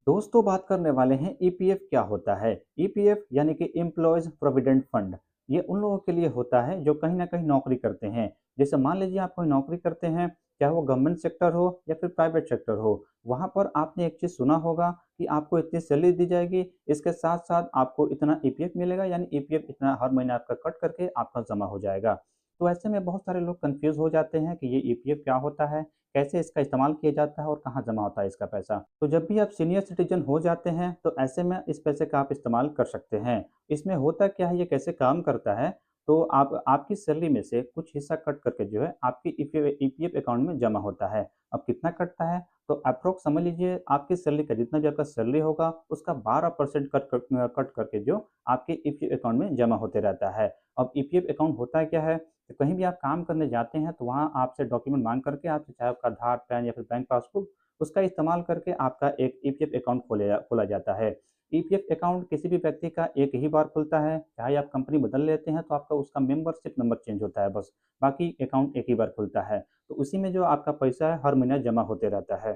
दोस्तों बात करने वाले हैं ईपीएफ क्या होता है। ईपीएफ यानी कि एम्प्लॉयज प्रोविडेंट फंड। ये उन लोगों के लिए होता है जो कहीं ना कहीं नौकरी करते हैं। जैसे मान लीजिए आप कोई नौकरी करते हैं, चाहे वो गवर्नमेंट सेक्टर हो या फिर प्राइवेट सेक्टर हो। वहाँ पर आपने एक चीज़ सुना होगा कि आपको इतनी सैलरी दी जाएगी, इसके साथ साथ आपको इतना ईपीएफ मिलेगा, यानी ईपीएफ इतना हर महीने आपका कट करके आपका जमा हो जाएगा। तो ऐसे में बहुत सारे लोग कंफ्यूज हो जाते हैं कि ये ईपीएफ क्या होता है, कैसे इसका इस्तेमाल किया जाता है और कहाँ जमा होता है इसका पैसा। तो जब भी आप सीनियर सिटीजन हो जाते हैं तो ऐसे में इस पैसे का आप इस्तेमाल कर सकते हैं। इसमें होता क्या है, ये कैसे काम करता है, तो आप आपकी सैलरी में से कुछ हिस्सा कट करके जो है आपकी ईपीएफ अकाउंट में जमा होता है। अब कितना कटता है, तो अप्रोक्स समझ लीजिए आपकी सैलरी का जितना भी आपका सैलरी होगा उसका 12% कट करके जो आपके ईपीएफ अकाउंट में जमा होते रहता है। अब ईपीएफ अकाउंट होता है क्या है, तो कहीं भी आप काम करने जाते हैं तो वहाँ आपसे डॉक्यूमेंट माँग करके आपसे चाहे आपका आधार, पैन या फिर बैंक पासबुक, उसका इस्तेमाल करके आपका एक ईपीएफ अकाउंट खोला जाता है। ईपीएफ अकाउंट किसी भी व्यक्ति का एक ही बार खुलता है, चाहे आप कंपनी बदल लेते हैं तो आपका उसका मेंबरशिप नंबर चेंज होता है बस, बाकी अकाउंट एक ही बार खुलता है। तो उसी में जो आपका पैसा है हर महीने जमा होते रहता है।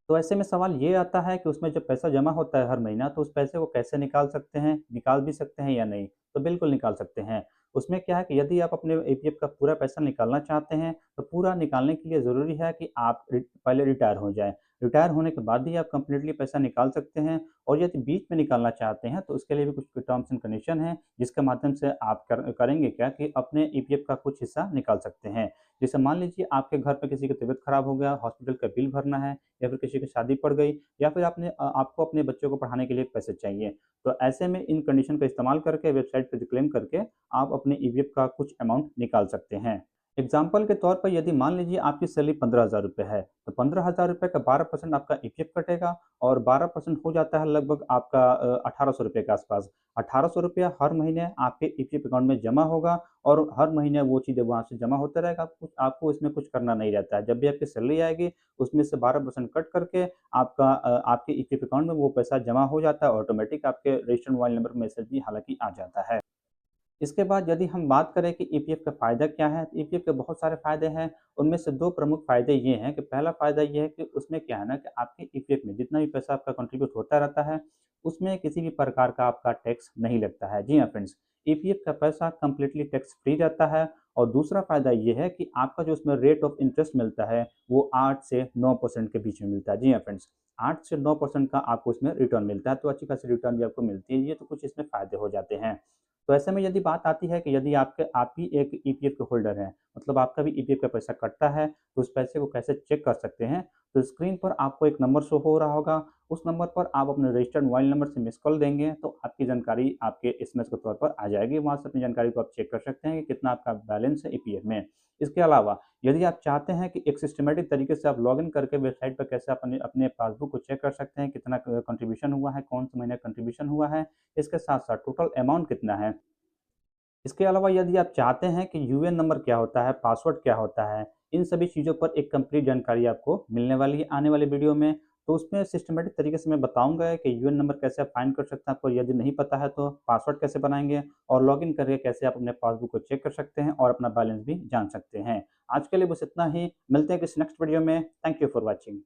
तो ऐसे में सवाल ये आता है कि उसमें जब पैसा जमा होता है हर महीना, तो उस पैसे को कैसे निकाल सकते हैं? निकाल भी सकते हैं या नहीं? तो बिल्कुल निकाल सकते हैं। उसमें क्या है कि यदि आप अपने ईपीएफ का पूरा पैसा निकालना चाहते हैं, तो पूरा निकालने के लिए ज़रूरी है कि आप पहले रिटायर हो जाएँ। रिटायर होने के बाद ही आप कंप्लीटली पैसा निकाल सकते हैं, और यदि बीच में निकालना चाहते हैं, तो उसके लिए भी कुछ टर्म्स एंड कंडीशन हैं, जिसके माध्यम से आप करेंगे क्या कि अपने ईपीएफ का कुछ हिस्सा निकाल सकते हैं। जैसे मान लीजिए आपके घर पे किसी की तबीयत खराब हो गया, हॉस्पिटल का बिल भरना है, या फिर किसी की शादी पड़ गई, या फिर आपको अपने बच्चों को पढ़ाने के लिए पैसे चाहिए। तो ऐसे में इन कंडीशन का इस्तेमाल करके वेबसाइट पे क्लेम करके आप अपने ईपीएफ का कुछ अमाउंट निकाल सकते हैं। एग्ज़ामपल के तौर पर यदि मान लीजिए आपकी सैलरी ₹15,000 है, तो ₹15,000 का 12% आपका ईपीएफ कटेगा, और 12% हो जाता है लगभग आपका ₹1,800 के आस-पास। ₹1,800 हर महीने आपके ईपीएफ अकाउंट में जमा होगा, और हर महीने वो चीज़ें वहाँ से जमा होता रहेगा। आपको इसमें कुछ करना नहीं रहता है। जब भी आपकी सैलरी आएगी, उसमें से 12% कट करके आपके ईपीएफ अकाउंट में वो पैसा जमा हो जाता है, ऑटोमेटिक आपके रजिस्टर्ड मोबाइल नंबर पे मैसेज भी हालाँकि आ जाता है। इसके बाद यदि हम बात करें कि ईपीएफ का फ़ायदा क्या है, तो ईपीएफ के बहुत सारे फ़ायदे हैं। उनमें से 2 प्रमुख फ़ायदे ये हैं कि पहला फ़ायदा ये है कि उसमें क्या है ना कि आपके ईपीएफ में जितना भी पैसा आपका कंट्रीब्यूट होता रहता है, उसमें किसी भी प्रकार का आपका टैक्स नहीं लगता है। जी हाँ फ्रेंड्स, ईपीएफ का पैसा कंप्लीटली टैक्स फ्री रहता है। और दूसरा फ़ायदा ये है कि आपका जो उसमें रेट ऑफ इंटरेस्ट मिलता है, वो 8 से 9% के बीच में मिलता है। जी हाँ फ्रेंड्स, 8 से 9% का आपको इसमें रिटर्न मिलता है, तो अच्छी खासी रिटर्न भी आपको मिलती है। ये तो कुछ इसमें फ़ायदे हो जाते हैं। तो ऐसे में यदि बात आती है कि यदि आप भी एक ईपीएफ के होल्डर हैं, मतलब आपका भी ईपीएफ का पैसा कटता है, तो उस पैसे को कैसे चेक कर सकते हैं? तो स्क्रीन पर आपको एक नंबर शो हो रहा होगा, उस नंबर पर आप अपने रजिस्टर्ड मोबाइल नंबर से मिस्ड कॉल देंगे, तो आपकी जानकारी आपके एसएमएस के तौर पर आ जाएगी। वहाँ से अपनी जानकारी को आप चेक कर सकते हैं कि कितना आपका बैलेंस है ईपीएफ में। इसके अलावा यदि आप चाहते हैं कि एक सिस्टमैटिक तरीके से आप लॉगिन करके वेबसाइट पर कैसे अपने अपने पासबुक को चेक कर सकते हैं, कितना कंट्रीब्यूशन हुआ है, कौन से महीने कंट्रीब्यूशन हुआ है, इसके साथ-साथ टोटल अमाउंट कितना है। इसके अलावा यदि आप चाहते हैं कि यूएएन नंबर क्या होता है, पासवर्ड क्या होता है, इन सभी चीज़ों पर एक कंप्लीट जानकारी आपको मिलने वाली है आने वाले वीडियो में। तो उसमें सिस्टमैटिक तरीके से मैं बताऊँगा कि यूएएन नंबर कैसे आप फाइंड कर सकते हैं, आपको यदि नहीं पता है तो पासवर्ड कैसे बनाएँगे, और लॉगिन करके कैसे आप अपने पासबुक को चेक कर सकते हैं और अपना बैलेंस भी जान सकते हैं। आज के लिए बस इतना ही, मिलते हैं किसी नेक्स्ट वीडियो में। Thank you for watching.